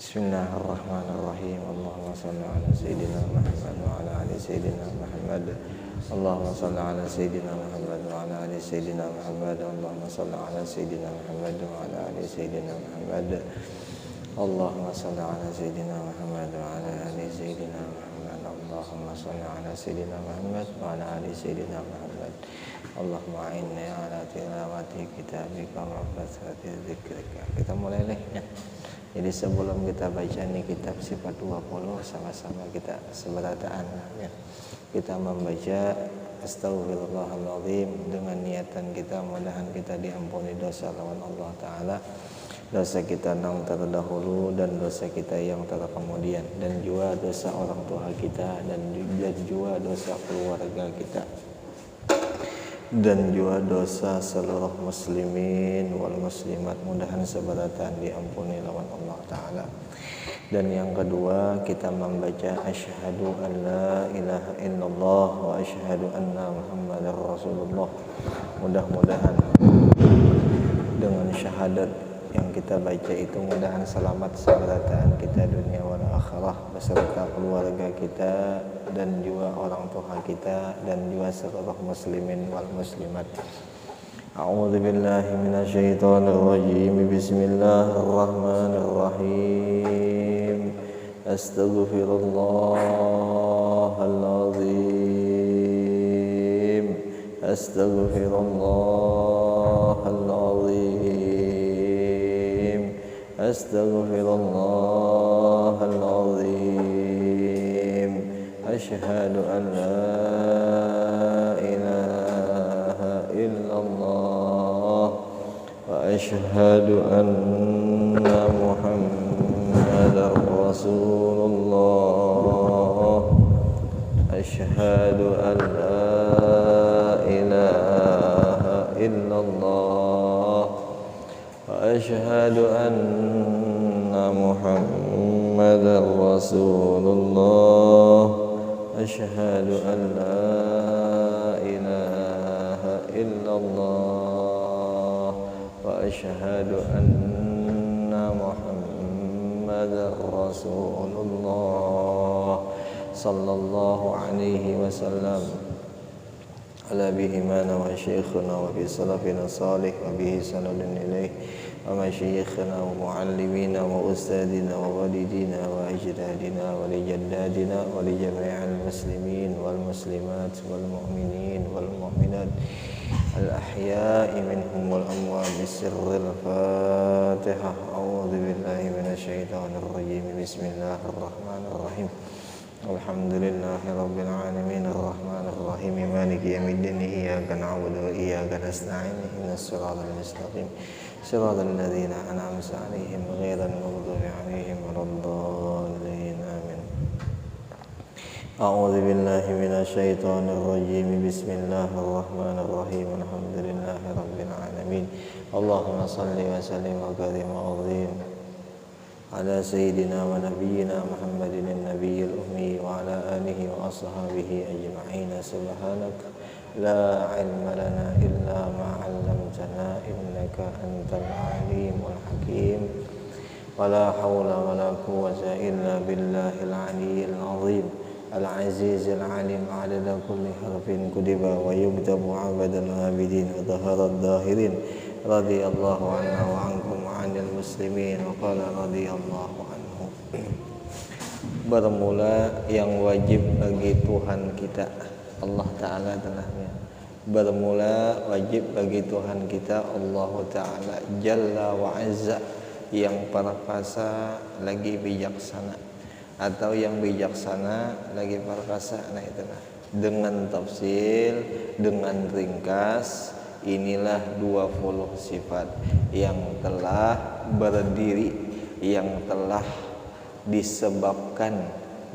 Bismillahirrahmanirrahim. Allahumma salli ala sayyidina Muhammad wa ala ali sayyidina Muhammad. Allahumma salli ala sayyidina Muhammad wa ala ali sayyidina Muhammad. Allahumma salli ala sayyidina Muhammad wa ala ali sayyidina Muhammad. Allahumma salli ala sayyidina Muhammad wa ala ali sayyidina Muhammad. Allahumma salli ala sayyidina Muhammad wa ala ali sayyidina Muhammad. Allahumma a'inni ala tilawati kitabika wa kasrati dzikrika. Kita mulai ya. Jadi sebelum kita baca nih kitab sifat 20, sama-sama kita seberataan ya. Kita membaca Astaghfirullahaladzim dengan niatan kita, mudah-mudahan kita diampuni dosa lawan Allah Ta'ala, dosa kita yang terdahulu dan dosa kita yang terkemudian, dan juga dosa orang tua kita, dan juga dosa keluarga kita, dan juga dosa seluruh muslimin wal muslimat, mudahan seberatan diampuni lawan Allah Ta'ala. Dan yang kedua, kita membaca asyhadu an la ilaha illallah wa asyhadu anna muhammadar rasulullah. Mudah-mudahan dengan syahadat yang kita baca itu, mudahan selamat seberataan kita dunia wal akhirah beserta keluarga kita dan juga orang tua kita dan juga seluruh muslimin wal muslimat. A'udzu billahi minasyaitonir rajim. Bismillahirrahmanirrahim. Astaghfirullahaladzim. Astaghfirullahaladzim. Astaghfirullahaladzim. Asyhadu an la ilaha illallah wa asyhadu anna muhammadar rasulullah. Asyhadu an la ilaha illallah wa asyhadu anna muhammadar rasulullah. Asyhadu an la ilaha illallah wa asyhadu anna muhammadar rasulullah. Sallallahu alaihi wasallam ala bihi mana wa syekhuna wa bi salafina salih wa bihi sanadun ilaih wa masyikhina wa muallimina wa ustadina wa walidina wa ajdadina wa lijaddadina wa li jami'il muslimin wal muslimat wal mu'minin wal mu'minat al ahya'i minhum wal amwat bisirril fatihah. A'udzu billahi minasyaitonir rajim. Bismillahirrahmanirrahim. Alhamdulillahi rabbil alamin arrahmanir rahim maliki yaumiddin iyyaka na'budu wa iyyaka nasta'in ihdinas siratal mustaqim siratal ladzina an'amta 'alaihim ghairil maghdubi 'alaihim waladdallin amin. A'udzu billahi minasyaitonir rajim. Bismillahirrahmanirrahim. Alhamdulillahi rabbil alamin. Allahumma shalli wa sallim wa karim wa azim ala sayyidina wa nabiyyina Muhammadin an-nabiyil ummi wa ala alihi wa ashabihi ajma'in. Subhanaka la ilma lana illa ma 'allamtana innaka antal alimul hakim. Wa la hawla wa la quwwata illa billahil aliyyil azim al-azizil alim. 'adada kulli harfin kudiba wa yuktabu 'abadal abidin wa dhaharat dhahirin. Radiyallahu anna wa ankum wa anil muslimin wa qala radiyallahu anhu. Bermula yang wajib bagi Tuhan kita, Allah Ta'ala telah bermula wajib bagi Tuhan kita, Allah Ta'ala Jalla wa Azza, yang perkasa lagi bijaksana, atau yang bijaksana lagi perkasa. Nah itulah dengan tafsil, dengan ringkas. Inilah 20 sifat yang telah berdiri, yang telah disebabkan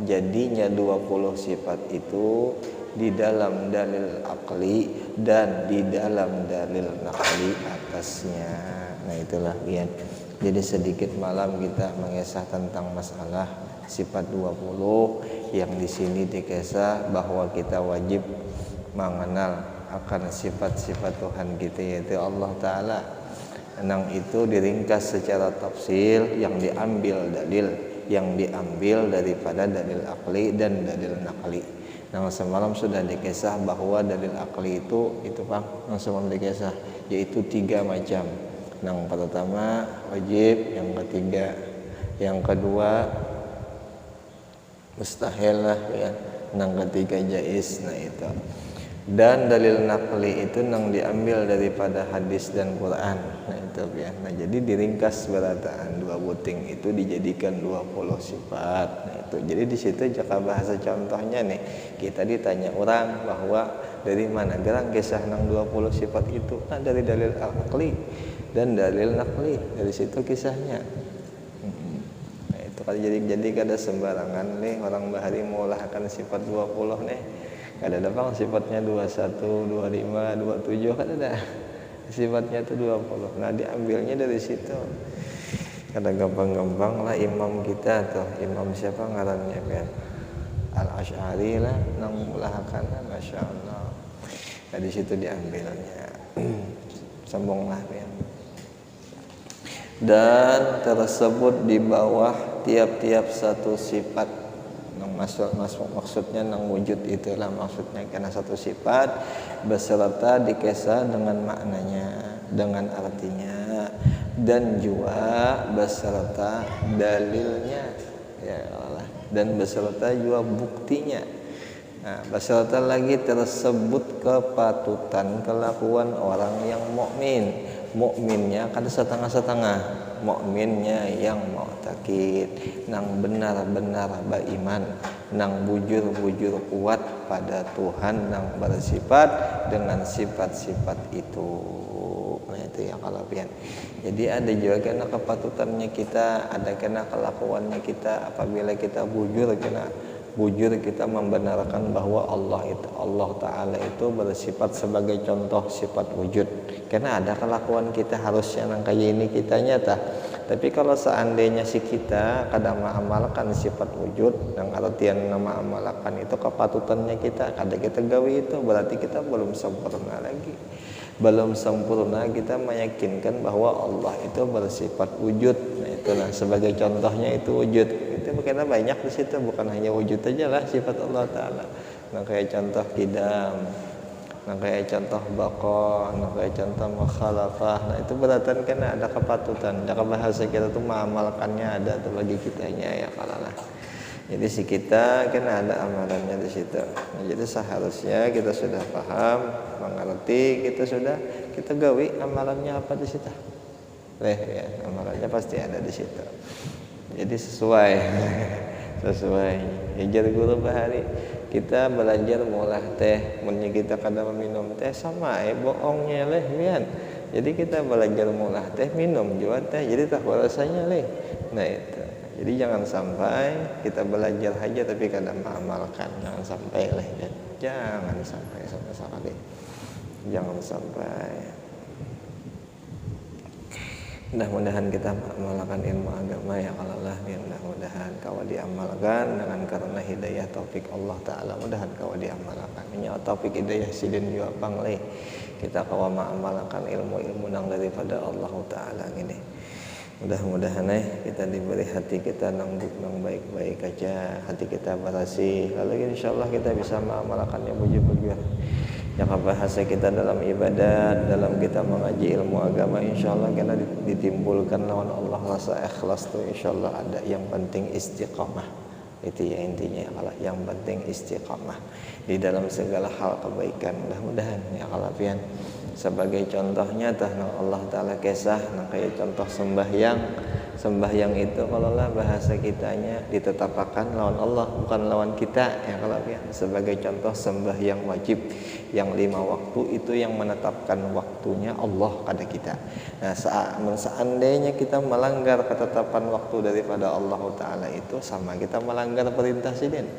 jadinya 20 sifat itu di dalam dalil akli dan di dalam dalil nakli atasnya. Nah itulah ya. Jadi sedikit malam kita mengisah tentang masalah sifat 20 yang di sini dikisah bahwa kita wajib mengenal akan sifat-sifat Tuhan kita, yaitu Allah Ta'ala. nang itu diringkas secara tafsil yang diambil daripada dalil akli dan dalil nakli. Nang semalam sudah dikisah bahwa dalil akli itu Bang, nang semalam dikisah yaitu 3 macam. Nang pertama wajib, yang ketiga, yang kedua mustahil lah ya, nang ketiga jaiz. Nah itu. Dan dalil nakli itu nang diambil daripada hadis dan Quran. Nah itu ya. Nah jadi diringkas berataan 2 buting itu dijadikan 20 sifat. Nah itu. Jadi di situ jika bahasa contohnya nih, kita ditanya orang bahwa dari mana gerang kisah nang 20 sifat itu? Nah dari dalil akli dan dalil nakli. Dari situ kisahnya. Nah itu kalau jadi kada sembarangan nih orang bahari meulahkan sifat 20 nih. Kada ada bang sifatnya 21, 25, 27 kan ada. Sifatnya itu 20. Nah, diambilnya dari situ. Kada gampang-gampang lah imam kita tuh. Imam siapa ngarannya kan? Al-Asy'ari lah nang mulahakana masyaallah. Dari situ diambilnya. Sambunglah ya. Dan tersebut di bawah tiap-tiap satu sifat. Maksudnya nang wujud itulah maksudnya karena satu sifat beserta dikesah dengan maknanya, dengan artinya, dan juga beserta dalilnya ya Allah, dan beserta juga buktinya. Nah, beserta lagi tersebut kepatutan kelakuan orang yang mukmin. Mukminnya kan setengah-setengah, mukminnya yang mu'taqid, nang benar-benar beriman, nang bujur-bujur kuat pada Tuhan, nang bersifat dengan sifat-sifat itu. Nah itu yang kalapian. Jadi ada juga kena kepatutannya kita, ada kena kelakuannya kita apabila kita bujur kita membenarkan bahwa Allah Ta'ala itu bersifat sebagai contoh sifat wujud. Karena ada kelakuan kita harusnya nang kayak ini kita nyata. Tapi kalau seandainya si kita kadang mengamalkan sifat wujud, yang artian nama amalkan itu kepatutannya kita, kada kita gawe itu berarti kita belum sempurna lagi. Belum sempurna kita meyakinkan bahwa Allah itu bersifat wujud. Nah itulah sebagai contohnya itu wujud. Itu karena banyak di situ, bukan hanya wujud aja lah sifat Allah Ta'ala. Nah kayak contoh kidam, nah kayak contoh baqa, nah kayak contoh mukhalafah. Nah itu berarti kan ada kepatutan. Dalam bahasa kita tuh mengamalkannya ada tuh bagi kitanya ya kalalah. Jadi si kita kan ada amalannya di situ. Nah, jadi seharusnya kita sudah paham, mengerti, kita gawe amalannya apa di situ. Ya, amalannya pasti ada di situ. Jadi sesuai Hijar guru bahari kita belajar ngolah teh, mun kita kada minum teh sama bohongnya leh mian. Jadi kita belajar ngolah teh, minum juga teh, jadi tak rasanya leh. Nah itu. Jadi jangan sampai kita belajar aja tapi kada mengamalkan, jangan sampai leh. Jangan sampai sama sekali. Jangan sampai. Mudah-mudahan kita mengamalkan ilmu agama ya Allah, mudah-mudahan kau diamalkan dengan karena hidayah taufik Allah Ta'ala, mudahan kau diamalkan nya taufik hidayah sidin juga pangleh kita kau mengamalkan ilmu-ilmu nang daripada Allah Ta'ala ini. Mudah-mudahan kita diberi hati kita nang baik-baik aja, hati kita bersih, lalu insyaallah kita bisa mengamalkannya bujur-bujur. Yang bahasa kita dalam ibadat, dalam kita mengaji ilmu agama, insyaallah karena ditimbulkan lawan Allah rasa ikhlas tuh insyaallah ada. Yang penting istiqamah, itu ya intinya kalau yang penting istiqamah di dalam segala hal kebaikan. Mudah-mudahan ya kalapian sebagai contohnya tah Allah Ta'ala kisah kayak contoh sembahyang itu kalau lah bahasa kitanya ditetapkan lawan Allah bukan lawan kita ya kalapian. Sebagai contoh sembahyang wajib yang 5 waktu itu yang menetapkan waktunya Allah pada kita. Nah seandainya kita melanggar ketetapan waktu daripada Allah Ta'ala itu sama kita melanggar perintah sidin.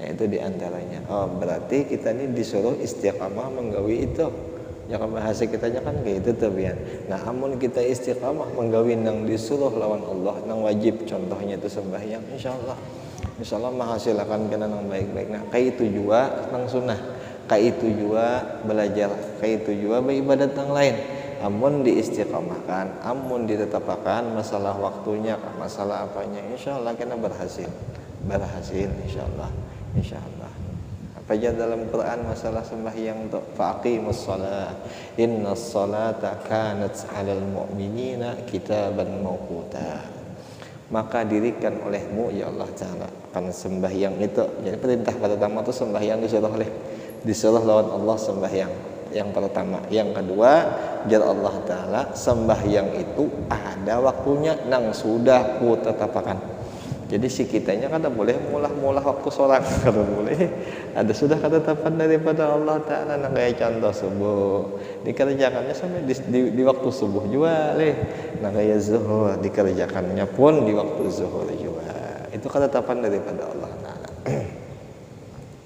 Nah itu diantaranya. Oh berarti kita ini disuruh istiqamah menggawi itu. Jangan bahasa kita kan kayak itu ya. Nah amun kita istiqamah menggawi nang disuruh lawan Allah nang wajib contohnya itu sembahyang insyaallah menghasilkan kena nang baik-baik. Nah kayak itu juga nang sunnah, kayak itu juga belajar, kayak itu juga beribadat yang lain. amun diistiqomahkan, amun ditetapkan masalah waktunya, masalah apanya, insyaallah kena berhasil insyaallah. Apa aja dalam Quran masalah sembahyang tu, faqimus shalah innas salata kanat 'alal mu'minina kitaban mawquta. Maka dirikan olehmu ya Allah Ta'ala akan sembahyang itu. Jadi perintah pertama itu sembahyang disuruh lawan Allah sembahyang yang pertama. Yang kedua, jar Allah Ta'ala sembahyang itu ada waktunya nang sudah ku tetapkan. Jadi si kitanya kada boleh mulah waktu sholat, kada boleh. Ada sudah ketetapan daripada Allah Ta'ala. Nah kayak contoh subuh dikerjakannya sampai di waktu subuh juga leh. Nah kayak zuhur dikerjakannya pun di waktu zuhur juga. Itu ketetapan daripada Allah Ta'ala.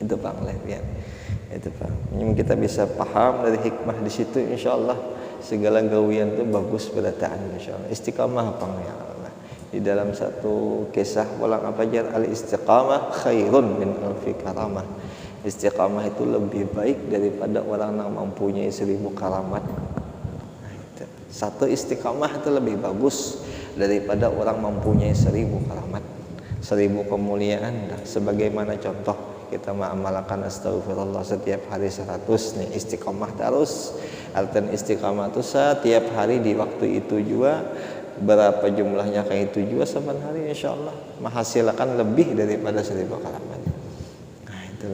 Itu Bang leh ya. Itu Bang. Kita bisa paham dari hikmah di situ, insyaallah segala gawian itu bagus berataan insyaallah. Istiqamah Bang ya. Di dalam satu kisah ulang apa aja, al istiqamah khairun min alfi karamah. Istiqamah itu lebih baik daripada orang yang mempunyai 1000 karamat. Satu istiqamah itu lebih bagus daripada orang mempunyai 1000 karamat, 1000 kemuliaan. Sebagaimana contoh kita mengamalkan astagfirullah setiap hari 100 nih, istiqamah terus. Artian istiqamah itu setiap hari di waktu itu juga. Berapa jumlahnya kayak itu juga saban hari insyaallah menghasilkan lebih daripada 1000 karamat. Nah itu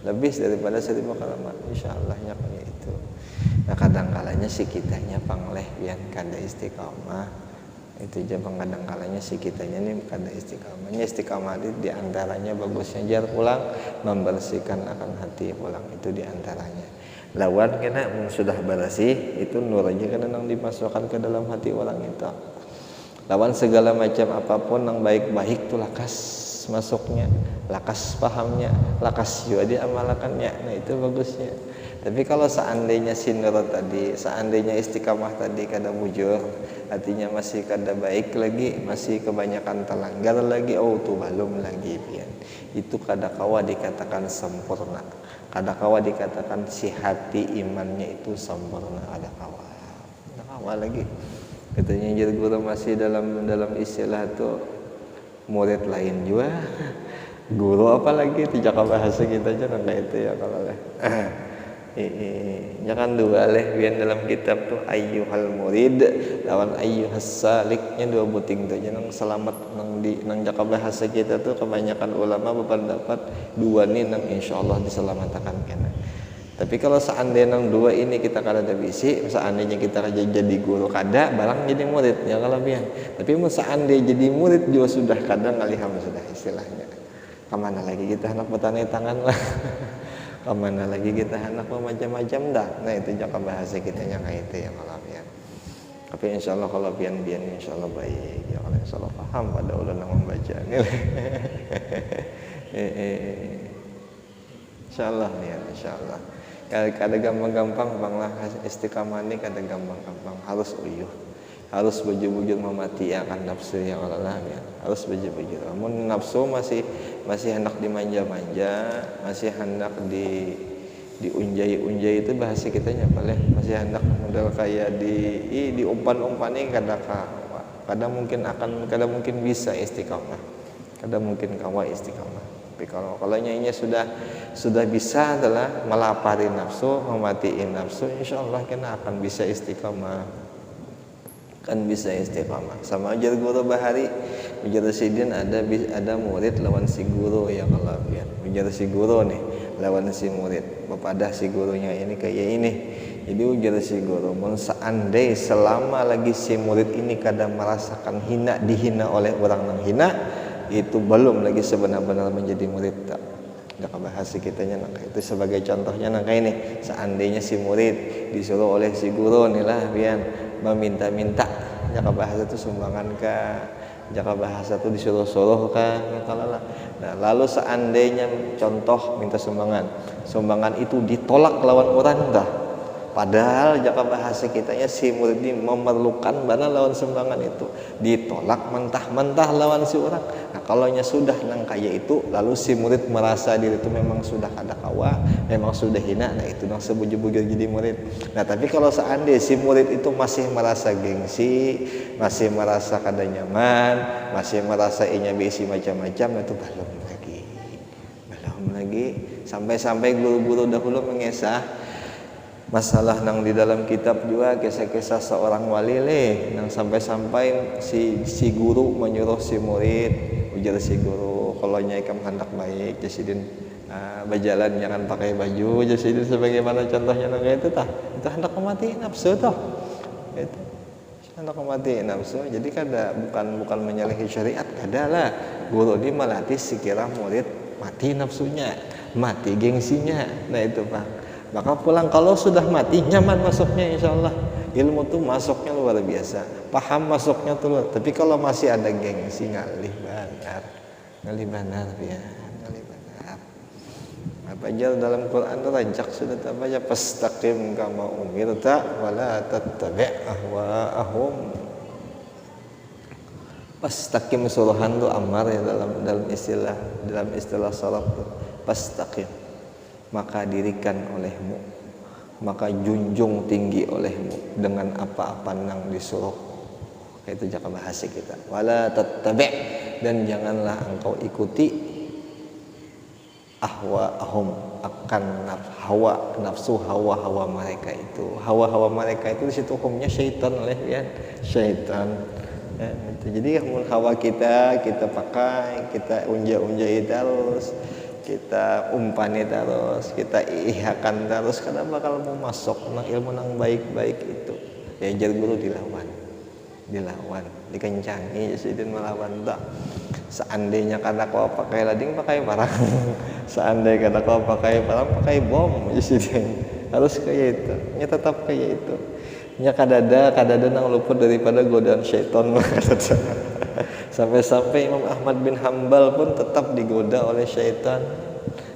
lebih daripada 1000 karamat insyaallah kayak itu. Nah kadang kalanya si kitanya pangleh yang kada istiqamah itu aja kadang kalanya si kitanya nih kada istiqamahnya. Istiqamah itu diantaranya bagusnya jar pulang membersihkan akan hati pulang, itu diantaranya. Lawan kena sudah bersih itu nur aja kena nang dimasukkan ke dalam hati orang itu. Lawan segala macam apapun yang baik-baik tuh lakas masuknya, lakas pahamnya, lakas juga diamalkannya. Nah itu bagusnya. Tapi kalau seandainya sinur tadi, seandainya istiqamah tadi kada mujur, artinya masih kada baik lagi, masih kebanyakan terlanggar lagi, oh tuh belum lagi pian. Itu kada kawa dikatakan sempurna. Kada kawa dikatakan si hati imannya itu sempurna, ada kawa. Ada kawa lagi. Katanya jadi guru masih dalam istilah itu murid lain juga. Guru apalagi tidak bahasa kita aja kayak itu ya kalau leh. Jangan dua leh biar dalam kitab tuh ayyuhal murid lawan ayyuhas saliknya dua buting tuh nang selamat nang jaka bahasa kita tuh kebanyakan ulama berpendapat dua nih nang insyaallah diselamatkan kena. Tapi kalau seandainya nang dua ini kita kada ada bisi, seandainya kita jadi guru kada, barang jadi murid ya kalau biar. Tapi seandainya jadi murid juga sudah kada ngaliham sudah istilahnya. Kemana lagi kita hendak bertanya tangan lah. Kemana lagi kita hendak macam-macam dah. Nah itu jaka bahasa kita yang kayak itu ya kalau biar. Tapi insyaallah kalau biar insyaallah baik ya kalau insyaallah paham pada ulun yang membaca ini. Insyaallah nih insyaallah. Kada gampang-gampang Bang lah istiqamah ini kada gampang-gampang, harus uyuh, harus bujur-bujur memati akan nafsu yang Allah ya. Harus bujur-bujur. Namun nafsu masih hendak dimanja-manja, masih hendak diunjai-unjai itu bahasa kitanya boleh, masih hendak model kayak diumpan-umpani kada mungkin bisa istiqamah. Kada mungkin kawa istiqamah. Tapi kalau nyanyinya sudah bisa adalah melapari nafsu, mematiin nafsu, insyaallah kena akan bisa istiqamah. Kan bisa istiqamah. Sama aja guru bahari, ujar sidin ada murid lawan si guru ya kalau biar. Ujar si guru nih lawan si murid. Bepadah si gurunya ini kayak ini. Jadi ujar si guru, mun seandai selama lagi si murid ini kadang merasakan dihina oleh orang yang hina, itu belum lagi sebenar-benar menjadi murid tak. Jaka bahasa kitanya itu sebagai contohnya ini. Seandainya si murid disuruh oleh si guru inilah biar meminta-minta, jaka bahasa itu sumbangan kah, jaka bahasa itu disuruh-suruh kah, kalau lah. Nah, lalu seandainya contoh minta sumbangan itu ditolak lawan orang dah. Padahal jaka bahasa kitanya si murid ini memerlukan mana lawan sumbangan itu, ditolak mentah-mentah lawan si orang. Nah, kalau sudah nang kaya itu, lalu si murid merasa diri itu memang sudah ada kawa, memang sudah hina, nah itu nang sebujur-bujur jadi murid. Nah tapi kalau seandainya si murid itu masih merasa gengsi, masih merasa kada nyaman, masih merasa inya bisi macam-macam, itu belum lagi, sampai-sampai guru-guru dahulu mengesah masalah nang di dalam kitab juga kisah-kisah seorang wali nang sampai-sampai si guru menyuruh si murid, ujar si guru, kalau nyai kamu hendak baik jasidin berjalan jangan pakai baju jasidin sebagaimana contohnya nang itu itu hendak mati nafsu toh, itu hendak mati nafsu. Jadi kada bukan menyalahi syariat, kada lah, guru ini melatih sekira murid mati nafsunya, mati gengsinya. Nah itu Pak, maka pulang kalau sudah mati nyaman masuknya, insya Allah ilmu tuh masuknya luar biasa, paham masuknya tuh luar. Tapi kalau masih ada gengsi ngalih benar ya, ngalih benar. Apa aja dalam Quran itu rancak sudah apa aja, fastaqim kama umirta wala tattabi' ahwaahum. Fastaqim suruhan tuh amar ya dalam istilah salaf tuh, fastaqim, maka dirikan olehmu, maka junjung tinggi olehmu dengan apa-apa nang disuruh. Itu jaga bahasa kita. Wala tattabi', dan janganlah engkau ikuti ahwa'ahum, akan nafsu hawa mereka itu. Hawa mereka itu di situ hukumnya syaitan ya, syaitan. Ya, itu. Jadi hawa kita pakai, kita unja-unjai terus, kita umpani terus, kita ihakan terus, karena bakal mau masuk nang ilmu nang baik-baik itu. Ya jar guru dilawan, dikencangi jasidin melawan tak. Seandainya kada kau pakai lading pakai barang, seandainya kada kau pakai barang pakai bom jasidin, harus kayak itu, nya tetap kayak itu. Nya kadada nang luput daripada godaan syaitan. Sampai-sampai Imam Ahmad bin Hambal pun tetap digoda oleh syaitan.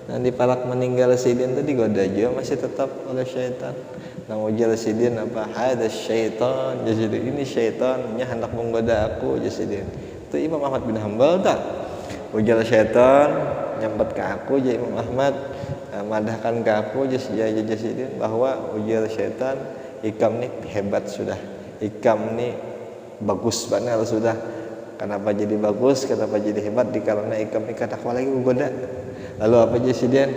Nanti palak meninggal sidin itu digoda juga masih tetap oleh syaitan. Nang ujar sidin apa? Hada syaitan. Jadi ini syaitannya hendak menggoda aku jasidin. Itu Imam Ahmad bin Hambal tak? Ujar syaitan nyambat ke aku jadi Imam Ahmad, madahkan ke aku jasidin bahwa ujar syaitan, ikam nih hebat sudah, ikam nih bagus banget sudah. Kenapa jadi bagus, kenapa jadi hebat? Dikarenakan ikam nih kada lagi goda. Lalu apa jasidin?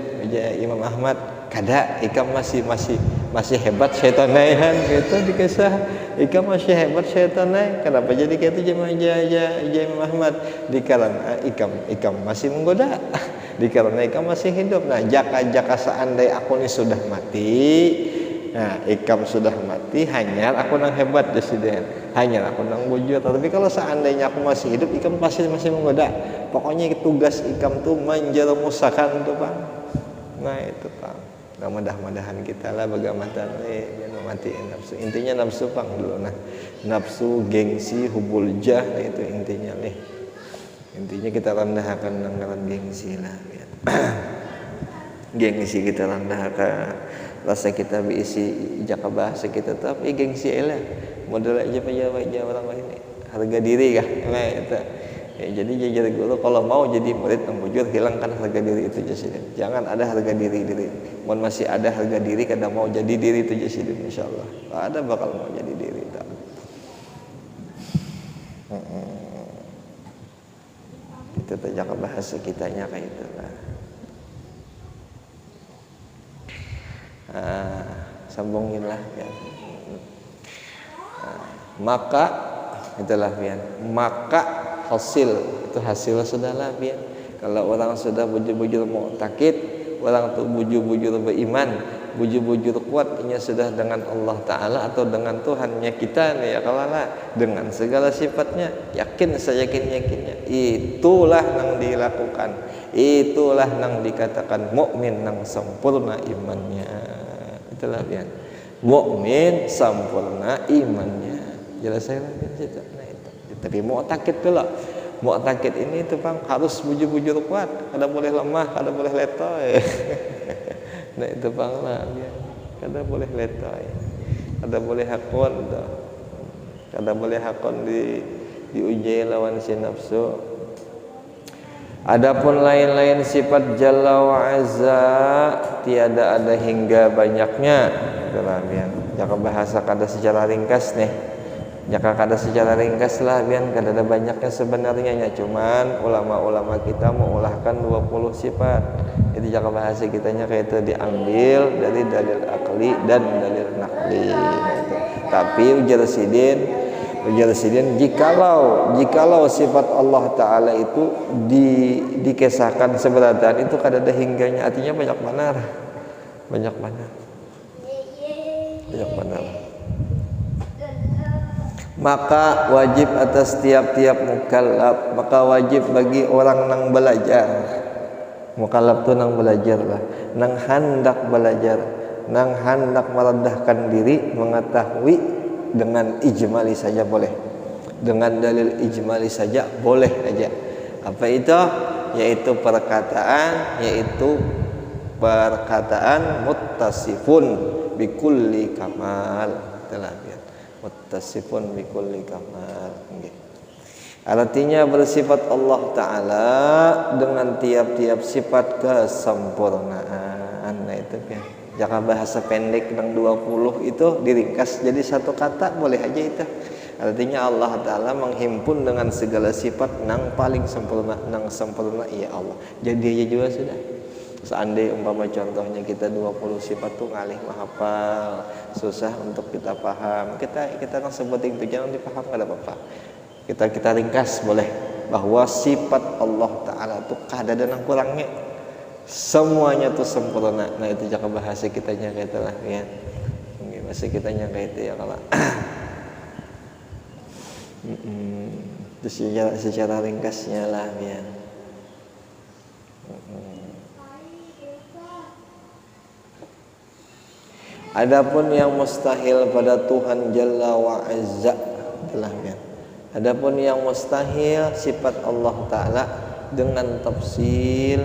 Imam Ahmad, kada, ikam masih hebat syaitanaihan gitu dikisah. Ikam masih hebat syaitanai. Kenapa jadi kayak itu Imam Ahmad? Dikarenakan ikam masih menggoda. Dikarenakan ikam masih hidup. Nah, jaka seandai aku ini sudah mati, nah, ikam sudah mati, hanya aku nang hebat jasidin, hanya aku nang bujur. Tapi kalau seandainya aku masih hidup, ikam masih menggoda. Pokoknya tugas ikam tuh menjerumuskan tuh Pak. Nah itu Pak. Nah mudah-mudahan kita lah bagaimana biar mematiin nafsu. Intinya nafsu Pak dulu. Nah nafsu, gengsi, hubul jah, nah, itu intinya nih. Intinya kita rendahkan nanggalan gengsi lah. Ya. Gengsi kita rendahkan. Rasa kita berisi jaka bahasa kita, tapi gengsi lah modal aja orang lain, harga diri kah nah itu ya. Jadi jajar guru kalau mau jadi murid yang bujur, hilangkan harga diri itu jasidin, jangan ada harga diri mohon masih ada harga diri kada mau jadi diri itu jasidin, insyaallah ada bakal mau jadi diri tak. Itu jaka bahasa kitanya kayak itu lah. Sambunginlah ya. Maka itulah pian, maka hasil sudahlah pian. Kalau orang sudah bujur-bujur mu'taqid, orang tuh bujur-bujur beriman, bujur-bujur kuat, ini sudah dengan Allah Ta'ala atau dengan Tuhannya kita nih ya, kalau lah dengan segala sifatnya, yakin seyakin-yakinnya, itulah yang dilakukan, itulah yang dikatakan mukmin yang sempurna imannya. Itulah ya, mukmin sempurna imannya. Jelas saya lah situ. Nah itu. Tapi mu'taqid pula. Mu'taqid ini itu Bang harus bujur-bujur kuat, kada boleh lemah, kada boleh letoy. Nah itu Bang lah ya. Kada boleh letoy. Kada boleh hakon dah. Kada boleh hakon diuji lawan si nafsu. Adapun lain-lain sifat Jalla wa Azza tiada ada hingga banyaknya. Itulah bian. Jaka bahasa kada secara ringkas nih. Jaka kada secara ringkas lah bian kada ada banyaknya sebenarnya ya. Cuman ulama-ulama kita mengulahkan 20 sifat. Itu jaka bahasa kitanya kayak itu diambil dari dalil akli dan dalil nakli. Nah, itu. Tapi ujar sidin jikalau sifat Allah Ta'ala itu dikisahkan seberatan itu kada ada hingganya, artinya banyak benar maka wajib atas tiap-tiap mukallaf, maka wajib bagi orang nang belajar. Mukallaf tu nang belajar lah, nang hendak belajar, nang hendak merendahkan diri, mengetahui dengan ijmali saja boleh, dengan dalil ijmali saja boleh aja. Apa itu? Yaitu perkataan muttasifun bikulli kamal. Telah lihat muttasifun bikulli kamal. Artinya bersifat Allah Ta'ala dengan tiap-tiap sifat kesempurnaan. Nah itu ya. Jika bahasa pendek yang 20 itu diringkas jadi satu kata boleh aja itu. Artinya Allah Ta'ala menghimpun dengan segala sifat nang paling sempurna, nang sempurna ya Allah. Jadi aja juga sudah. Seandainya umpama contohnya kita 20 sifat tuh ngalih menghafal, susah untuk kita paham. Kita nang sebutin itu jangan dipaham kada apa-apa. Kita ringkas boleh bahwa sifat Allah Ta'ala tuh kada ada nang kurangnya. Semuanya tuh sempurna. Nah itu jaka bahasa kitanya kayak itulah ya. Bahasa kitanya kayak itu ya kalau itu secara ringkasnya lah ya. Adapun yang mustahil pada Tuhan Jalla wa Azza telah ya. Adapun yang mustahil sifat Allah Ta'ala dengan tafsil,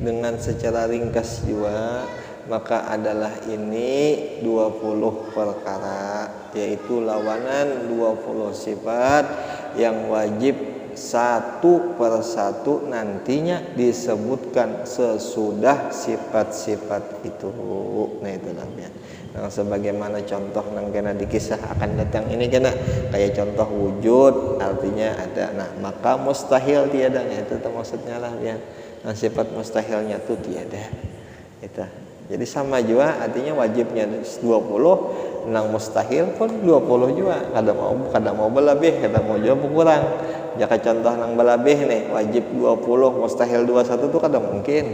dengan secara ringkas juga, maka adalah ini 20 perkara, yaitu lawanan 20 sifat yang wajib satu persatu nantinya disebutkan sesudah sifat-sifat itu. Nah itulah ya. Nah, sebagaimana contoh nang kena dikisah akan datang ini kena kayak contoh wujud artinya ada. Nah maka mustahil tiada, itu maksudnya lah ya. Nah sifat mustahilnya itu tiada. Itu. Jadi sama juga artinya wajibnya 20, nang mustahil pun 20 juga. Kada mau berlebih, kada mau juga berkurang. Jika contoh nang berlebih nih wajib 20, mustahil 21 itu kada mungkin.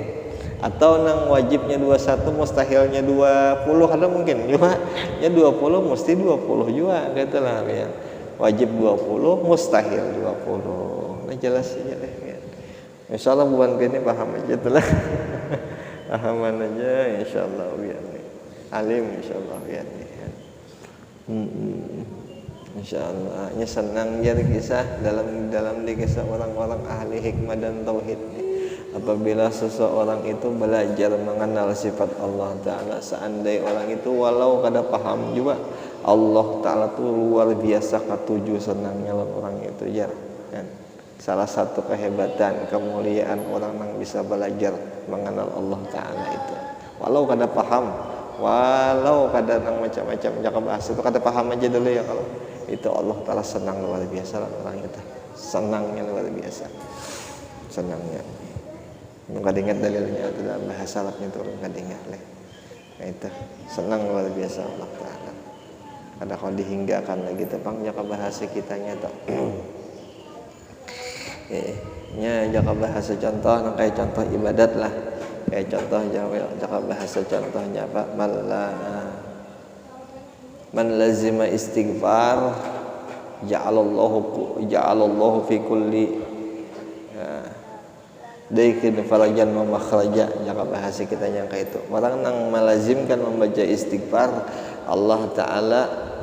Atau nang wajibnya 21, mustahilnya 20 kada mungkin juga. Ya 20 mesti 20 juga gitu lah ya. Wajib 20, mustahil 20. Nah jelas aja deh ya. Insyaallah bukan ini paham aja telah. Pahaman aja insyaallah biar nih. Alim insyaallah biar nih. Insyaallah nya senang ya kisah dalam kisah orang-orang ahli hikmah dan tauhid nih. Apabila seseorang itu belajar mengenal sifat Allah Ta'ala, seandainya orang itu walau kada paham juga Allah Ta'ala itu luar biasa ketujuh senangnya orang itu ya kan? Salah satu kehebatan kemuliaan orang yang bisa belajar mengenal Allah Ta'ala itu walau kada paham, walau kada nang macam-macam jaka bahasa itu kada paham aja dulu ya. Kalau itu Allah Ta'ala senang luar biasa lah orang itu, senangnya luar biasa, senangnya. Nggak ingat dalilnya itu dalam bahasa Arabnya itu nggak ingat leh. Nah itu senang luar biasa Allah Ta'ala. Ada kalau dihinggakan lagi tepang jaka bahasa kitanya tak. Nya jaka bahasa contoh, kayak contoh ibadat lah. Kayak contoh jaka bahasa contohnya apa? Man lazima istighfar ja'alallahu fi kulli daikin farajan wa makhraja. Jaka bahasa kita yang kayak itu orang yang melazimkan membaca istighfar, Allah Ta'ala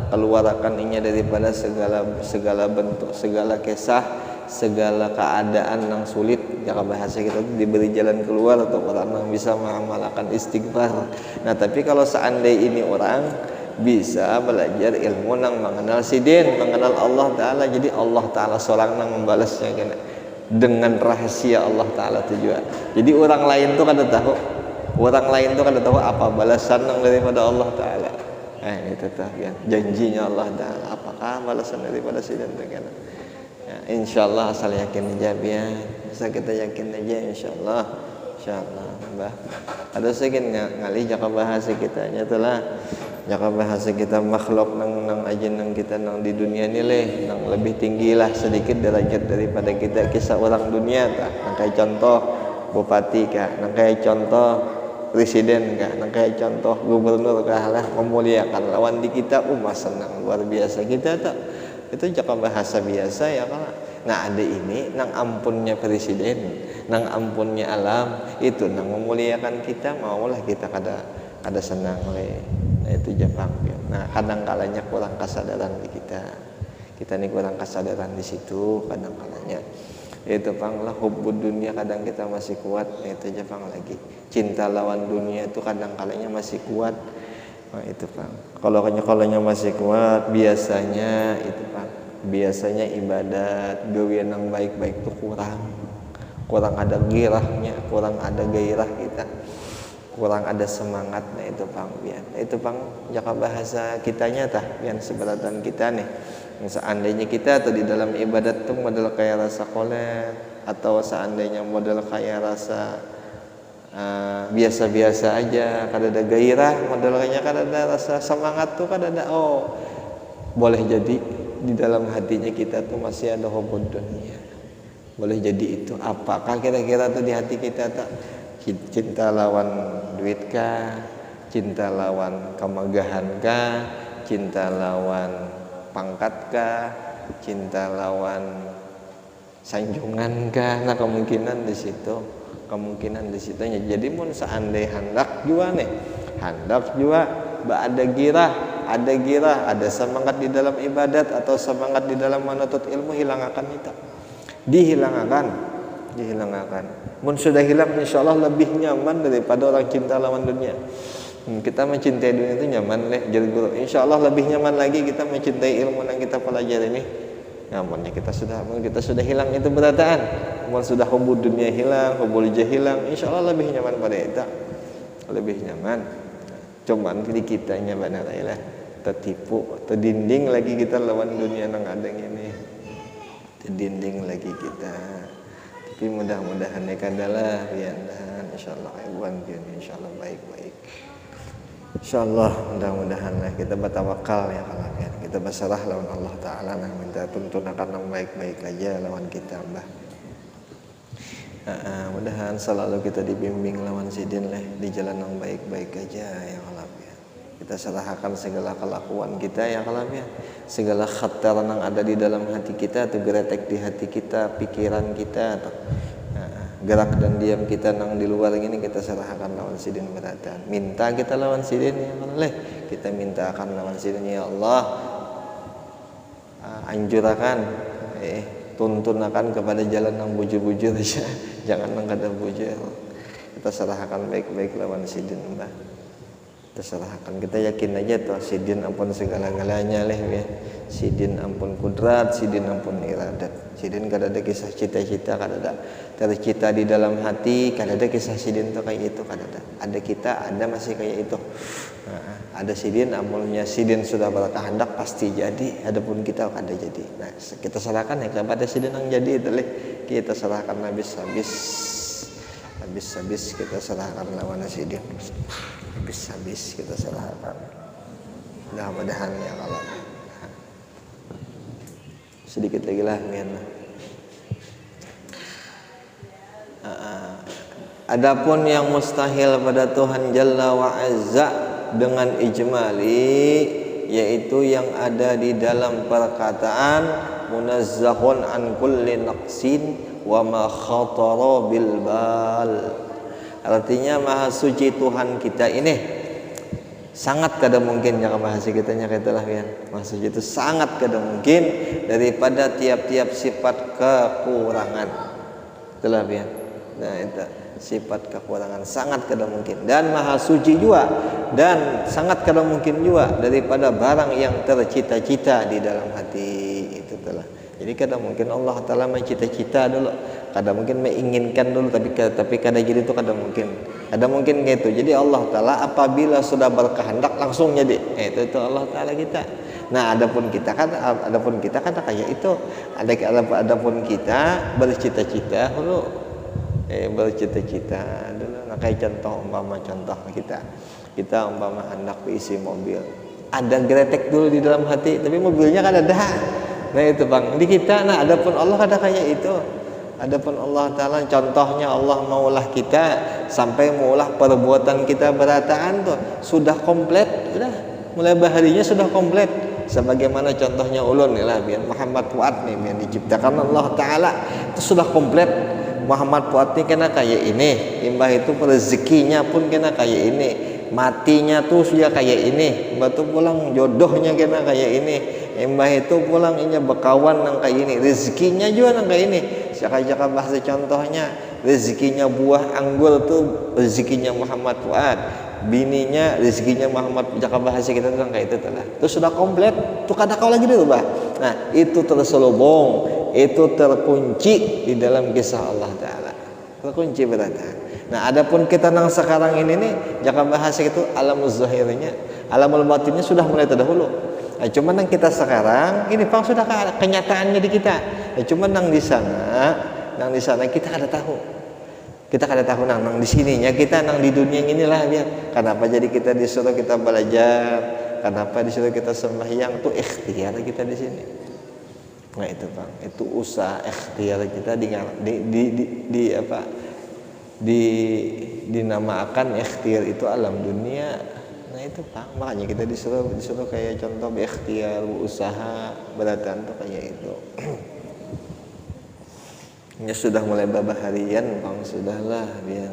keluarkan inya daripada segala bentuk, segala kisah, segala keadaan yang sulit. Jaka bahasa kita itu diberi jalan keluar atau orang yang bisa mengamalkan istighfar. Nah tapi kalau seandainya ini orang bisa belajar ilmu yang mengenal sidin, mengenal Allah Ta'ala, jadi Allah Ta'ala seorang yang membalasnya kena. dengan rahasia Allah Ta'ala tujuan. Jadi orang lain tuh kada tahu, apa balasan yang daripada Allah Ta'ala. Itu tuh ya, janjinya Allah Ta'ala, apakah balasan daripada sidin itu. Ya, insyaallah asal yakin aja ya, bisa kita yakin aja insyaallah. Bah ada sedikit ngali jaka bahasa kita nyatalah jaka bahasa kita makhluk nang ajin nang kita nang di dunia ni leh nang lebih tinggi lah sedikit derajat daripada kita kisah orang dunia tak nang kayak contoh bupati kah nang kayak contoh presiden kah nang kayak contoh gubernur kah lah memuliakan lawan di kita senang luar biasa kita tak itu jaka bahasa biasa ya kan. Nah ada ini nang ampunnya presiden, nang ampunnya alam itu nang memuliakan kita, maulah kita kada senang oleh. Nah itu Jepang. Nah kadang kalanya kurang kesadaran di kita ini kurang kesadaran di situ kadang kalanya. Itu pang lah hubbud dunia kadang kita masih kuat. Itu Jepang lagi cinta lawan dunia itu kadang kalanya masih kuat. Nah, itu pang kalau masih kuat biasanya itu pang biasanya ibadat gawean yang baik-baik itu kurang ada gairahnya, kurang ada gairah kita, kurang ada semangat. Nah itu pang bian itu pang jaka bahasa kitanya tah bian seberatan kita nih seandainya kita atau di dalam ibadat tuh model kayak rasa kolet atau seandainya model kayak rasa biasa-biasa aja kada ada gairah modelnya kada ada rasa semangat tuh kada ada boleh jadi di dalam hatinya kita tuh masih ada hubbud dunia. Boleh jadi itu. Apakah kira-kira tuh di hati kita tak cinta lawan duit kah? Cinta lawan kemegahan kah? Cinta lawan pangkat kah? Cinta lawan sanjungan kah? Nah kemungkinan di situ. Jadi mun seandai hendak juga ada girah, ada semangat di dalam ibadat atau semangat di dalam menuntut ilmu dihilangkan. Mun sudah hilang insyaallah lebih nyaman daripada orang cinta lawan dunia. Kita mencintai dunia itu nyaman jadi guru. Insyaallah lebih nyaman lagi kita mencintai ilmu yang kita pelajari ini. Nyamannya kita sudah hilang itu berataan. Mun sudah hubbud dunia hilang, hubbul jah hilang, insyaallah lebih nyaman pada itu. Lebih nyaman. Cuman di kitanya benar lah tertipu, terdinding lagi kita lawan dunia yang ada ini, terdinding lagi kita. Tapi mudah-mudahan kadalah biandahan insyaallah ibuan bian insyaallah baik-baik. Insyaallah mudah-mudahan kita bertawakal ya kalau kita berserah lawan Allah Taala nang minta tuntunan yang baik-baik aja lawan kita Mbah. Mudahan selalu kita dibimbing lawan sidin di jalan yang baik-baik aja ya Allah. Kita serahkan segala kelakuan kita ya kalabnya, segala khatar yang ada di dalam hati kita atau geretek di hati kita, pikiran kita atau gerak dan diam kita nang di luar ini kita serahkan lawan sidin beratan. Minta kita lawan sidin ya Allah, kita minta akan lawan sidin ya Allah. Anjurakan tuntun akan kepada jalan yang bujur-bujur aja, jangan nang kada bujur. Kita serahkan baik-baik lawan sidin Mbah. Terserahkan kita yakin aja toh sidin ampun segala-galanya ya. Sidin ampun kudrat, sidin ampun iradat. Sidin kada ada kisah cita-cita, kada ada tercita di dalam hati, kada ada kisah sidin tuh kayak itu, kada ada. Ada kita ada masih kayak itu. Ada sidin ampulnya sidin sudah berkehendak pasti jadi, adapun kita kada jadi. Nah, kita serahkan ya kepada sidin yang jadi itu kita serahkan habis kita serahkan lawan sidin. Habis kita serahkan. Mudah-mudahan ya kalau sedikit lagi lah adapun yang mustahil pada Tuhan Jalla wa Azza dengan ijmali yaitu yang ada di dalam perkataan munazzahun an kulli naqsin wa ma khatara bil bal. Artinya maha suci Tuhan kita ini sangat kada mungkin jika bahasa kitanya katalah kan. Maha suci itu sangat kada mungkin daripada tiap-tiap sifat kekurangan. Itulah kan. Nah itu sifat kekurangan sangat kada mungkin dan maha suci juga dan sangat kada mungkin juga daripada barang yang tercita-cita di dalam hati itu telah Jadi kadang mungkin Allah Ta'ala mencita-cita dulu, kadang mungkin menginginkan dulu, tapi kadang jadi itu kadang mungkin gitu. Jadi Allah Ta'ala apabila sudah berkehendak langsung jadi, itu Allah Ta'ala kita. Nah adapun kita kan kayak itu, adapun kita bercita-cita dulu, bercita-cita dulu. Nah kayak contoh kita umpama hendak diisi mobil, ada gretek dulu di dalam hati, tapi mobilnya kan ada. Nah itu Bang, di kita. Nah adapun Allah ada kayak itu. Adapun Allah Ta'ala contohnya Allah maulah kita sampai maulah perbuatan kita berataan tuh sudah komplit, sudah mulai baharinya sudah komplit. Sebagaimana contohnya ulun nih lah, biar Muhammad Fuad nih yang diciptakan Allah Ta'ala itu sudah komplit. Muhammad Fuad ini kena kayak ini, imbah itu rezekinya pun kena kayak ini, matinya tuh sudah kayak ini, batu pulang jodohnya kena kayak ini, imbah itu pulang inya bekawan nang kayak ini, rezekinya juga nang kayak ini. Jaka bahasa contohnya, rezekinya buah anggur tuh rezekinya Muhammad Fuad, bininya rezekinya Muhammad. Jaka bahasa kita tuh kayak itu telah, itu sudah komplit. Tuh kata kau lagi dulu bah. Nah itu terselubung, itu terkunci di dalam kisah Allah Ta'ala, terkunci berarti. Nah adapun kita nang sekarang ini nih, jaka bahasa itu alamul zahirnya, alamul batinnya sudah mulai terdahulu. Nah cuman nang kita sekarang ini Bang sudah kenyataannya di kita. Nah cuman nang di sana kita kada tahu. Kita kada tahu nang di sininya kita nang di dunia inilah biar. Kenapa jadi kita disuruh kita belajar? Kenapa disuruh kita sembahyang? Tuh ikhtiar kita di sini. Nah itu Bang, itu usaha ikhtiar kita dinamakan ikhtiar itu alam dunia. Nah itu Bang, makanya kita disuruh kayak contoh ikhtiar, usaha, beratan tuh kayak itu. Ya sudah mulai babaharian Bang, sudahlah biar.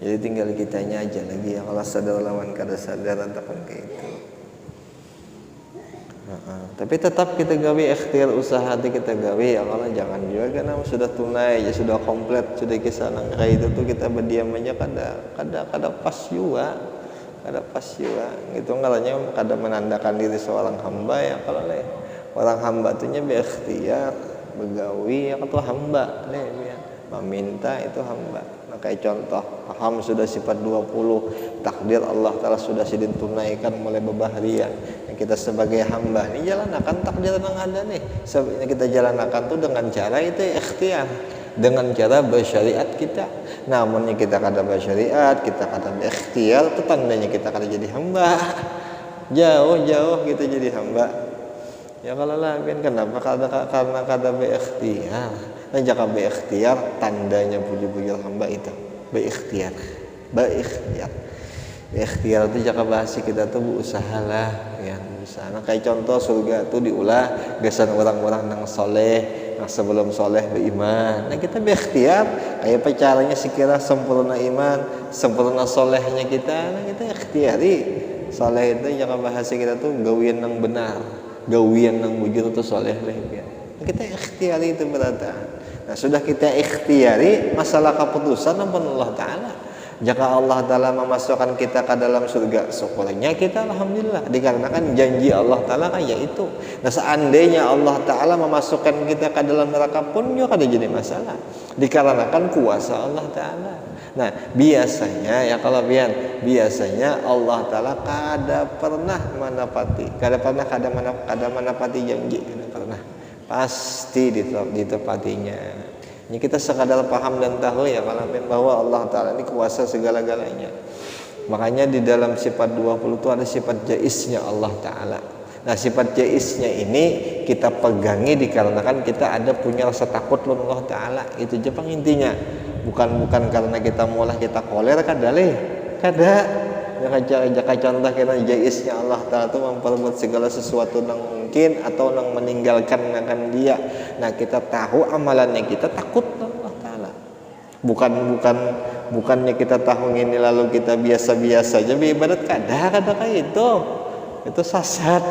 Jadi tinggal kitanya aja lagi ya, kalau sadar lawan kada sadar ataupun kayak itu. Tapi tetap kita gawe ikhtiar usaha kita gawe ya, kalau jangan juga karena sudah tunai ya sudah komplit sudah kisah nang kayak itu tuh kita berdiam aja kada pas juga gitu ngalanya kada menandakan diri seorang hamba ya. Kalau orang hamba tuhnya berikhtiar begawi ya atau hamba ya, meminta itu hamba. Nah kayak contoh paham sudah sifat 20 takdir Allah Ta'ala sudah sidin tunaikan mulai babaharian. Kita sebagai hamba ini jalankan takdir yang ada nih. Sebenarnya kita jalankan tuh dengan cara itu ikhtiar, dengan cara bersyariat kita. Namun kita kada bersyariat, kita kada berikhtiar, itu tandanya kita kada jadi hamba. Jauh kita jadi hamba. Ya kalau lah kenapa? Karena kada berikhtiar. Nah jika berikhtiar tandanya puji-puji hamba itu berikhtiar. Ikhtiar itu jaka bahasa kita tuh berusahalah ya, berusaha. Nah, kayak contoh surga tuh diulah gasan orang-orang yang soleh, yang sebelum soleh beriman. Nah kita berikhtiar kayak caranya sekira sempurna iman, sempurna solehnya kita. Nah kita ikhtiari soleh itu jaka bahasa kita tuh gawian yang benar, gawian yang bujur tuh soleh lah ya. Nah, kita ikhtiari itu berarti. Nah sudah kita ikhtiari masalah keputusan ampun Allah Ta'ala. Jika Allah Ta'ala memasukkan kita ke dalam surga, syukurnya kita alhamdulillah, dikarenakan janji Allah Ta'ala kayak itu. Nah seandainya Allah Ta'ala memasukkan kita ke dalam neraka pun juga kada jadi masalah, dikarenakan kuasa Allah Ta'ala. Nah biasanya ya kalau biasanya Allah Ta'ala kada pernah menepati janji, kada pernah, pasti ditepatinya. Ini kita sekadar paham dan tahu ya kalau bahwa Allah Ta'ala ini kuasa segala-galanya. Makanya di dalam sifat 20 itu ada sifat jaiznya Allah Ta'ala. Nah sifat jaiznya ini kita pegangi dikarenakan kita ada punya rasa takut Allah Ta'ala. Itu Jepang intinya. Bukan karena kita mulah kita koler kada. Jaka contoh kita jaiznya Allah Ta'ala itu memperbuat segala sesuatu yang mungkin atau yang meninggalkan akan dia. Nah kita tahu amalannya kita takut Allah Ta'ala. Bukannya kita tahu ini lalu kita biasa-biasa aja beribadat kada kayak itu. Itu sesat.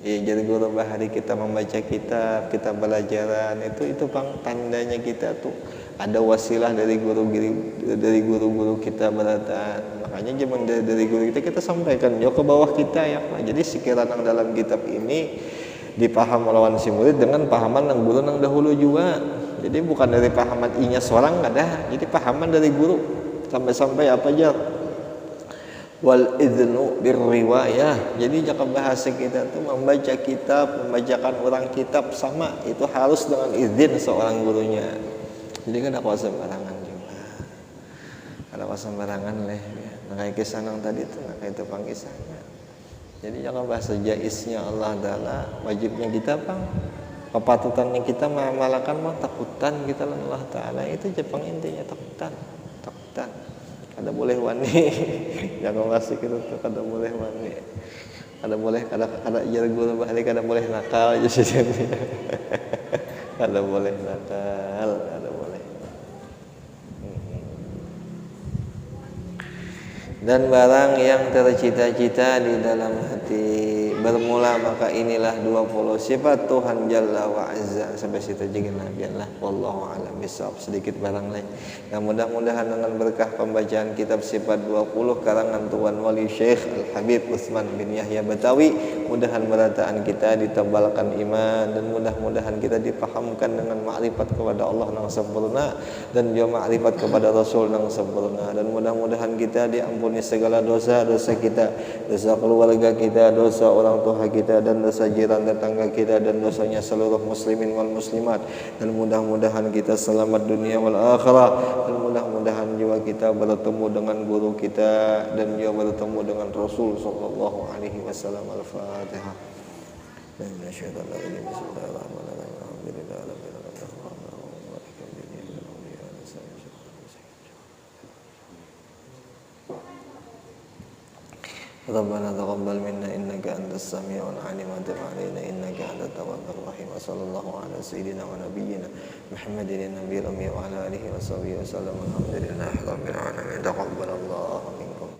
Ya, jadi guru bahari kita membaca kitab, kita belajaran itu Bang tandanya kita tuh ada wasilah dari guru-guru kita beratan. Makanya zaman dari guru kita sampaikan yo ke bawah kita ya. Jadi sekiranya yang dalam kitab ini dipaham lawan si murid dengan pahaman yang guru yang dahulu juga. Jadi bukan dari pahaman inya seorang ada, jadi pahaman dari guru sampai apa aja. Wal idnu birriwayah. Jadi jika bahasa kita tuh membaca kitab, membacakan orang kitab sama itu harus dengan izin seorang gurunya. Jadi kan ada sembarangan juga. Ada sembarangan leh. Nah kayak kisah yang tadi itu, nah kayak itu pangkisahnya. Jadi jangan bahasa jaiznya Allah Ta'ala, wajibnya kita Bang. Kepatutannya kita malakan mah takutan kita Allah Ta'ala. Itu Jepang intinya takutan. Kada boleh wani. Jangan masuk itu tuh kada boleh wani. Kada jar guru bahari kada boleh nakal aja sih. Kada boleh nakal, kada boleh. Dan barang yang tercita-cita di dalam hati bermula maka inilah 20 sifat Tuhan Jalla wa Azza. Sampai situ aja biarlah wallahu a'lam bishawab. Sedikit barang lain. Nah, mudah-mudahan dengan berkah pembacaan kitab sifat 20 karangan Tuan Wali Syekh Al-Habib Utsman bin Yahya Batawi, mudahan berataan kita ditebalkan iman dan mudah-mudahan kita dipahamkan dengan makrifat kepada Allah yang sempurna dan juga makrifat kepada Rasul yang sempurna, dan mudah-mudahan kita diampuni segala dosa-dosa kita, dosa keluarga kita, dosa orang tua kita, dan dosa jiran tetangga kita, dan dosanya seluruh muslimin wal muslimat, dan mudah-mudahan kita selamat dunia wal akhirah, dan mudah-mudahan juga kita bertemu dengan guru kita dan juga bertemu dengan Rasul sallallahu alaihi wasallam. Al-Fatihah. ربنا تقبل منا إنك أنت السميع العليم وتب علينا إنك أنت التواب الرحيم وصلى الله على سيدنا ونبينا محمد النبي الأمي وعلى آله وصحبه وسلم. الحمد لله رب العالمين. تقبل الله